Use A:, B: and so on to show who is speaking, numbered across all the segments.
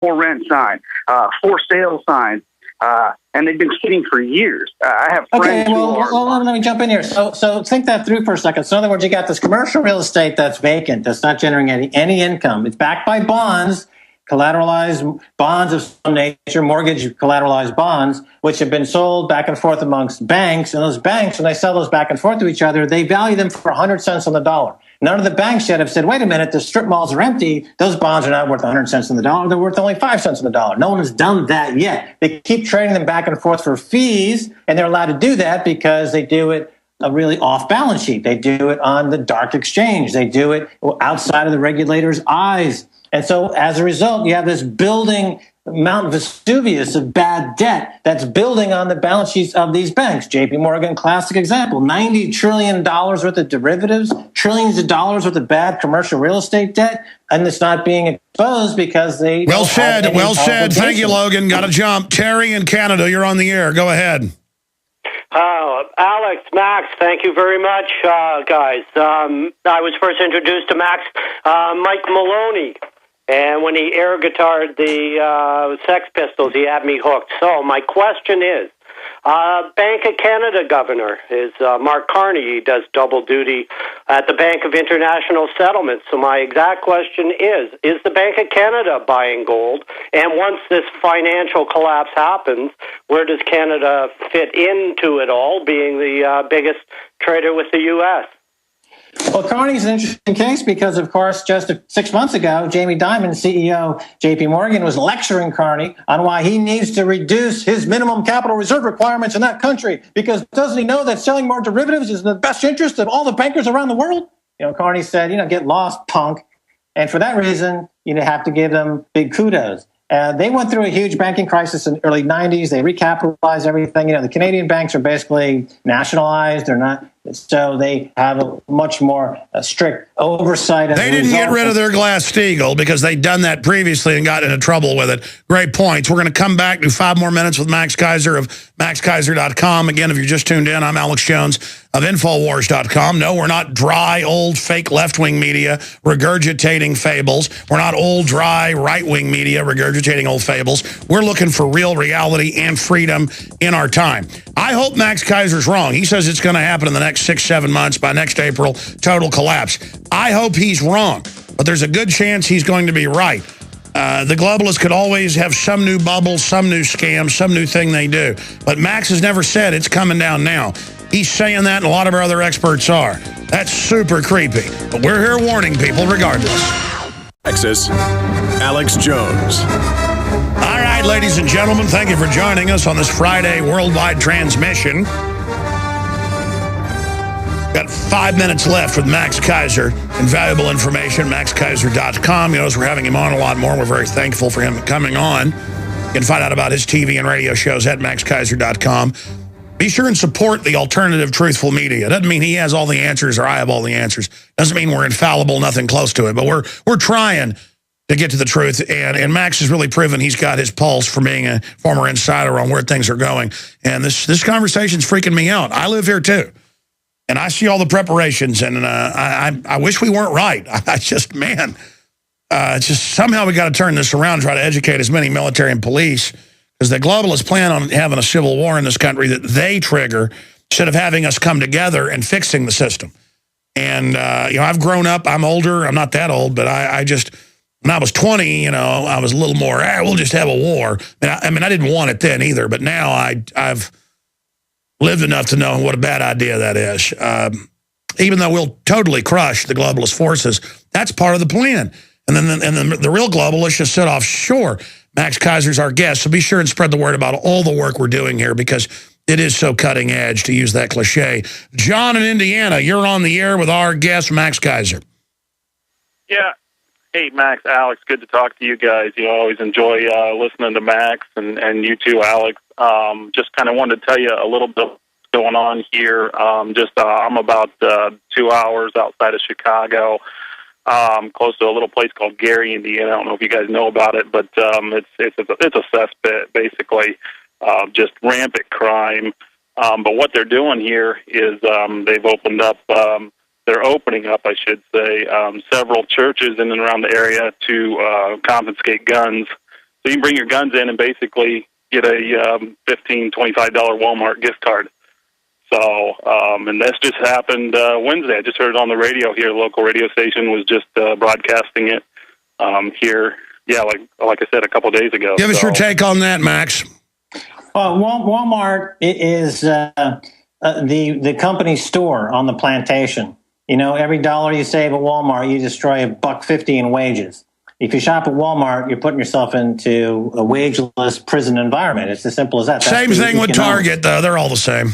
A: for rent sign, for sale signs, and they've been sitting for years. I have friends who are...
B: Let me jump in here. So think that through for a second. So in other words, you got this commercial real estate that's vacant, that's not generating any income. It's backed by bonds, collateralized bonds of some nature, mortgage collateralized bonds, which have been sold back and forth amongst banks. And those banks, when they sell those back and forth to each other, they value them for 100 cents on the dollar. None of the banks yet have said, wait a minute, the strip malls are empty. Those bonds are not worth 100 cents on the dollar. They're worth only 5 cents on the dollar. No one has done that yet. They keep trading them back and forth for fees, and they're allowed to do that because they do it really off balance sheet. They do it on the dark exchange. They do it outside of the regulator's eyes. And so as a result, you have this building Mount Vesuvius of bad debt that's building on the balance sheets of these banks. JP Morgan, classic example, $90 trillion worth of derivatives, trillions of dollars worth of bad commercial real estate debt, and it's not being exposed because they...
C: Well said. Thank you, Logan. Got to jump. Terry in Canada, you're on the air. Go ahead.
D: Alex, Max, thank you very much, guys. I was first introduced to Max, Mike Maloney. And when he air guitared the Sex Pistols, he had me hooked. So my question is, Bank of Canada governor is Mark Carney. He does double duty at the Bank of International Settlements. So my exact question is the Bank of Canada buying gold? And once this financial collapse happens, where does Canada fit into it all, being the biggest trader with the U.S.?
B: Well, Carney's an interesting case because, of course, just 6 months ago, Jamie Dimon, CEO JP Morgan, was lecturing Carney on why he needs to reduce his minimum capital reserve requirements in that country, because doesn't he know that selling more derivatives is in the best interest of all the bankers around the world? Carney said, get lost, punk. And for that reason, you have to give them big kudos. They went through a huge banking crisis in the early 90s. They recapitalized everything. The Canadian banks are basically nationalized. They're not, so they have a much more strict oversight.
C: They didn't get rid of their Glass-Steagall because they'd done that previously and got into trouble with it. Great points. We're going to come back, do 5 more minutes with Max Keiser of MaxKeiser.com. Again, if you're just tuned in, I'm Alex Jones of Infowars.com. No, we're not dry, old, fake left-wing media regurgitating fables. We're not old, dry, right-wing media regurgitating old fables. We're looking for real reality and freedom in our time. I hope Max Keiser's wrong. He says it's going to happen in the next 6-7 months. By next April, total collapse. I hope he's wrong, but there's a good chance he's going to be right. The globalists could always have some new bubble, some new scam, some new thing they do. But Max has never said it's coming down now. He's saying that, and a lot of our other experts are. That's super creepy. But we're here warning people regardless.
E: Texas, Alex Jones.
C: All right, ladies and gentlemen, thank you for joining us on this Friday worldwide transmission. Got 5 minutes left with Max Keiser. Invaluable information, MaxKeiser.com. As we're having him on a lot more. We're very thankful for him coming on. You can find out about his TV and radio shows at MaxKeiser.com. Be sure and support the alternative truthful media. Doesn't mean he has all the answers or I have all the answers. Doesn't mean we're infallible, nothing close to it. But we're trying to get to the truth. And Max has really proven he's got his pulse from being a former insider on where things are going. And this conversation's freaking me out. I live here too. And I see all the preparations, and I wish we weren't right. It's just somehow we got to turn this around and try to educate as many military and police, because the globalists plan on having a civil war in this country that they trigger instead of having us come together and fixing the system. And, I've grown up. I'm older. I'm not that old, but I just, when I was 20, I was a little more, we'll just have a war. I didn't want it then either, but now I've lived enough to know what a bad idea that is. Even though we'll totally crush the globalist forces, that's part of the plan. And then the real globalists just sit offshore. Max Keiser's our guest, so be sure and spread the word about all the work we're doing here, because it is so cutting edge, to use that cliche. John in Indiana, you're on the air with our guest, Max Keiser.
F: Yeah. Hey, Max, Alex, good to talk to you guys. I always enjoy listening to Max, and you too, Alex. Just kind of wanted to tell you a little bit what's going on here. I'm about 2 hours outside of Chicago, close to a little place called Gary, Indiana. I don't know if you guys know about it, but it's a cesspit, basically, just rampant crime. But what they're doing here is they've opened up. They're opening up, I should say, several churches in and around the area to confiscate guns So you can bring your guns in and basically get a $15, $25 Walmart gift card. So, and this just happened Wednesday. I just heard it on the radio here. The local radio station was just broadcasting it here. Yeah, like I said, a couple days ago.
C: Give us your take on that, Max.
B: Well, Walmart is the company store on the plantation. You know, every dollar you save at Walmart, you destroy $1.50 in wages. If you shop at Walmart, you're putting yourself into a wageless prison environment. It's as simple as that.
C: Same thing with Target, though. They're all the same.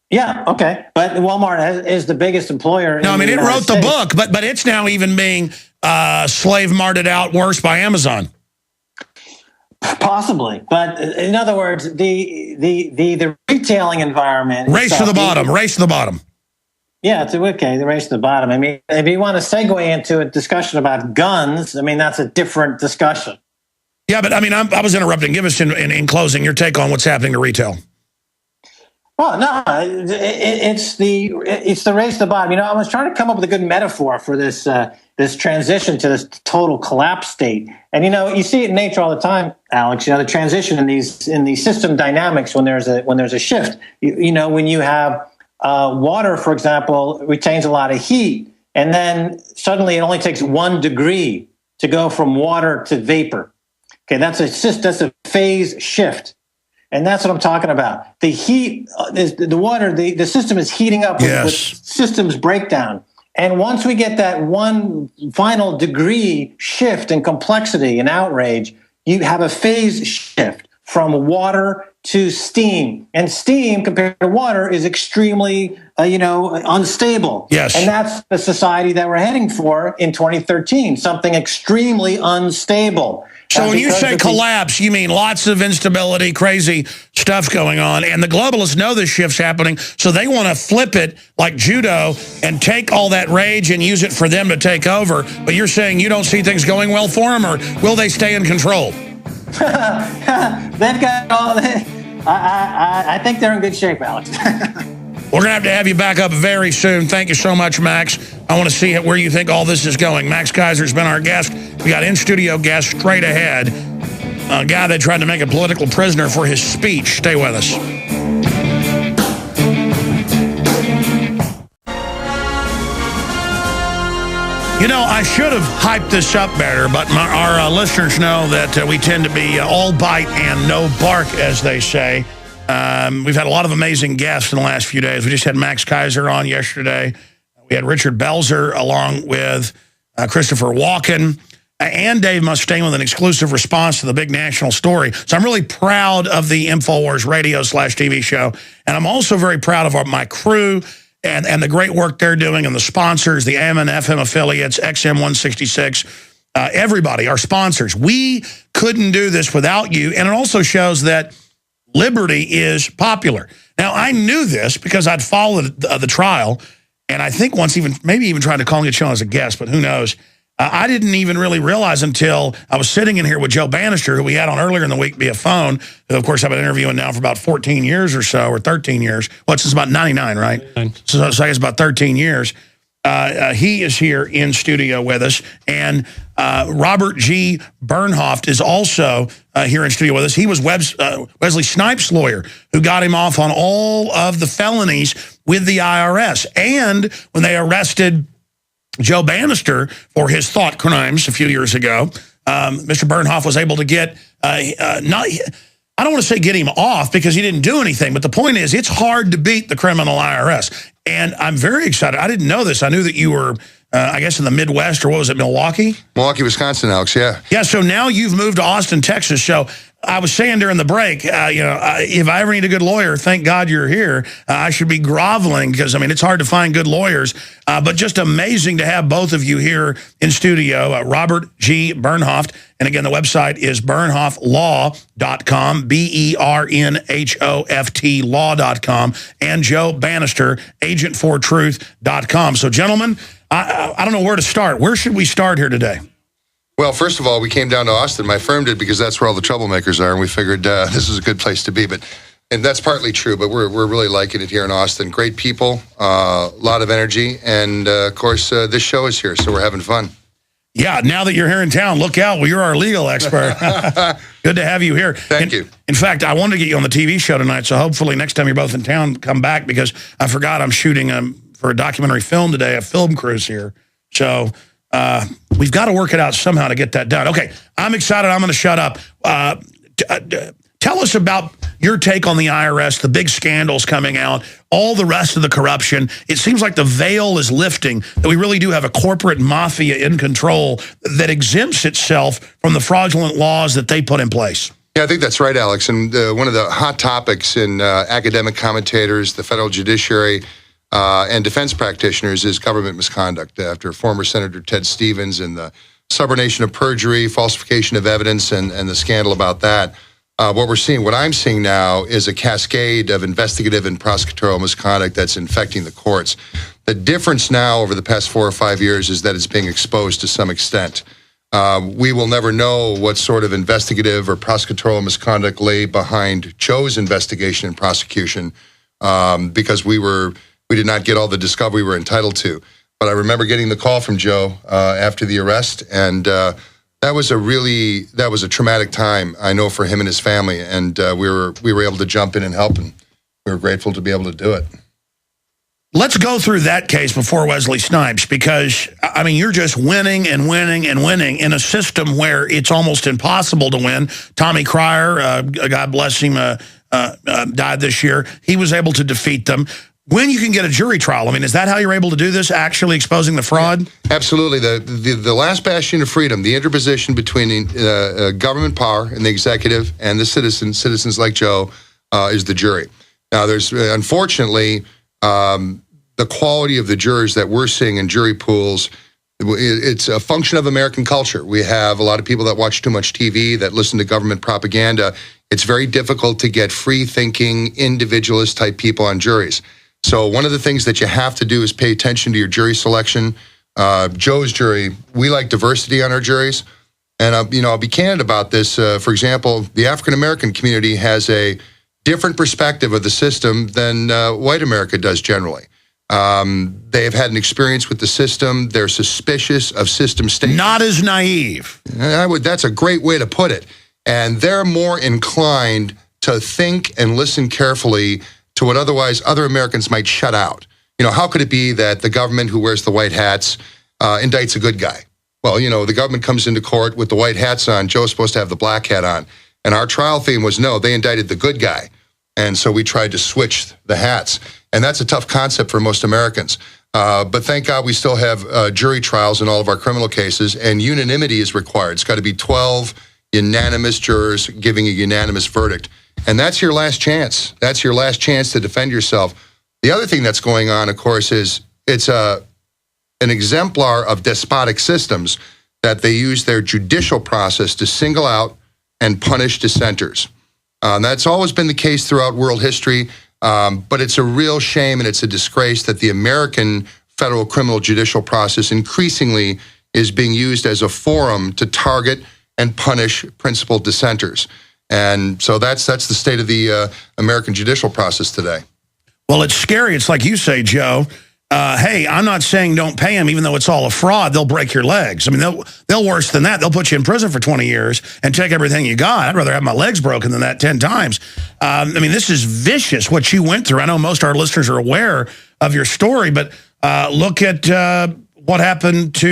B: Yeah, okay. But Walmart is the biggest employer.
C: No, I mean, it wrote the book, but it's now even being slave-marted out worse by Amazon.
B: Possibly. But in other words, the retailing environment.
C: Race to the bottom.
B: Yeah, it's okay. The race to the bottom. I mean, if you want to segue into a discussion about guns, I mean, that's a different discussion.
C: Yeah, but I mean, I was interrupting. Give us in closing your take on what's happening to retail.
B: Well, no, it's the race to the bottom. You know, I was trying to come up with a good metaphor for this this transition to this total collapse state. And you know, you see it in nature all the time, Alex. You know, the transition in these system dynamics when there's a shift. You know, when you have water, for example, retains a lot of heat, and then suddenly it only takes 1 degree to go from water to vapor. Okay, that's a phase shift. And that's what I'm talking about. The heat, the water, the system is heating up with systems breakdown. And once we get that one final degree shift in complexity and outrage, you have a phase shift from water to steam. And steam compared to water is extremely, unstable.
C: Yes.
B: And that's the society that we're heading for in 2013, something extremely unstable.
C: So when you say collapse, you mean lots of instability, crazy stuff going on, and the globalists know this shift's happening, so they want to flip it like judo and take all that rage and use it for them to take over. But you're saying you don't see things going well for them, or will they stay in control?
B: They've got all that. I think they're in good shape, Alex.
C: We're going to have you back up very soon. Thank you so much, Max. I want to see where you think all this is going. Max Keiser's been our guest. We got in-studio guest straight ahead. A guy that tried to make a political prisoner for his speech. Stay with us. You know, I should have hyped this up better, but our listeners know that we tend to be all bite and no bark, as they say. We've had a lot of amazing guests in the last few days. We just had Max Keiser on yesterday. We had Richard Belzer along with Christopher Walken and Dave Mustaine with an exclusive response to the big national story. So I'm really proud of the InfoWars radio/TV show. And I'm also very proud of my crew and the great work they're doing and the sponsors, the AM and FM affiliates, XM 166, everybody, our sponsors. We couldn't do this without you. And it also shows that liberty is popular. Now, I knew this because I'd followed the trial, and I think once maybe even tried to call you as a guest, but who knows. I didn't even really realize until I was sitting in here with Joe Bannister, who we had on earlier in the week via phone, who, of course, I've been interviewing now for about 14 years or so, or 13 years. Well, it's about 99, right? So I guess about 13 years. He is here in studio with us, and Robert G. Bernhoft is also here in studio with us. He was Wesley Snipes' lawyer who got him off on all of the felonies with the IRS. And when they arrested Joe Bannister for his thought crimes a few years ago, Mr. Bernhoft was able to get, I don't want to say get him off because he didn't do anything, but the point is it's hard to beat the criminal IRS. And I'm very excited. I didn't know this. I knew that you were, I guess, in the Midwest, or what was it, Milwaukee?
G: Milwaukee, Wisconsin, Alex, yeah.
C: Yeah, so now you've moved to Austin, Texas. So I was saying during the break, if I ever need a good lawyer, thank God you're here. I should be groveling because, I mean, it's hard to find good lawyers. But just amazing to have both of you here in studio. Robert G. Bernhoft. And again, the website is bernhoftlaw.com, BERNHOFT law.com, and Joe Bannister, agentfortruth.com. So, gentlemen, I don't know where to start. Where should we start here today?
G: Well, first of all, we came down to Austin. My firm did because that's where all the troublemakers are, and we figured this is a good place to be. And that's partly true, but we're really liking it here in Austin. Great people, a lot of energy, and, of course, this show is here, so we're having fun.
C: Yeah, now that you're here in town, look out. Well, you're our legal expert. Good to have you here.
G: Thank you.
C: In fact, I wanted to get you on the TV show tonight, so hopefully next time you're both in town, come back, because I forgot I'm shooting for a documentary film today, a film cruise here. So we've got to work it out somehow to get that done. Okay, I'm excited. I'm going to shut up. Tell us about your take on the IRS, the big scandals coming out, all the rest of the corruption. It seems like the veil is lifting, that we really do have a corporate mafia in control that exempts itself from the fraudulent laws that they put in place.
G: Yeah, I think that's right, Alex. And one of the hot topics in academic commentators, the federal judiciary, and defense practitioners is government misconduct after former Senator Ted Stevens and the subornation of perjury, falsification of evidence, and the scandal about that. What I'm seeing now is a cascade of investigative and prosecutorial misconduct that's infecting the courts. The difference now over the past 4 or 5 years is that it's being exposed to some extent. We will never know what sort of investigative or prosecutorial misconduct lay behind Joe's investigation and prosecution because we did not get all the discovery we were entitled to. But I remember getting the call from Joe after the arrest, and that was a traumatic time, I know, for him and his family, and we were able to jump in and help, and we were grateful to be able to do it.
C: Let's go through that case before Wesley Snipes, because, I mean, you're just winning and winning and winning in a system where it's almost impossible to win. Tommy Cryer, God bless him, died this year. He was able to defeat them. When you can get a jury trial, I mean, is that how you're able to do this, actually exposing the fraud?
G: Yeah, absolutely. The last bastion of freedom, the interposition between government power and the executive and the citizens like Joe, is the jury. Now, there's, unfortunately, the quality of the jurors that we're seeing in jury pools, it's a function of American culture. We have a lot of people that watch too much TV, that listen to government propaganda. It's very difficult to get free-thinking, individualist-type people on juries. So one of the things that you have to do is pay attention to your jury selection. Joe's jury, we like diversity on our juries. And I'll be candid about this. For example, the African-American community has a different perspective of the system than white America does generally. They've had an experience with the system. They're suspicious of system state.
C: Not as naive.
G: That's a great way to put it. And they're more inclined to think and listen carefully to what otherwise other Americans might shut out. How could it be that the government who wears the white hats indicts a good guy? Well, the government comes into court with the white hats on. Joe's supposed to have the black hat on. And our trial theme was, no, they indicted the good guy. And so we tried to switch the hats. And that's a tough concept for most Americans. But thank God we still have jury trials in all of our criminal cases, and unanimity is required. It's got to be 12 unanimous jurors giving a unanimous verdict. And that's your last chance. That's your last chance to defend yourself. The other thing that's going on, of course, is it's an exemplar of despotic systems that they use their judicial process to single out and punish dissenters. That's always been the case throughout world history, but it's a real shame and it's a disgrace that the American federal criminal judicial process increasingly is being used as a forum to target and punish principal dissenters. And so that's the state of the American judicial process today.
C: Well, it's scary. It's like you say, Joe. Hey, I'm not saying don't pay them, even though it's all a fraud. They'll break your legs. I mean, they'll worse than that. They'll put you in prison for 20 years and take everything you got. I'd rather have my legs broken than that 10 times. I mean, this is vicious, what you went through. I know most of our listeners are aware of your story, but look at what happened to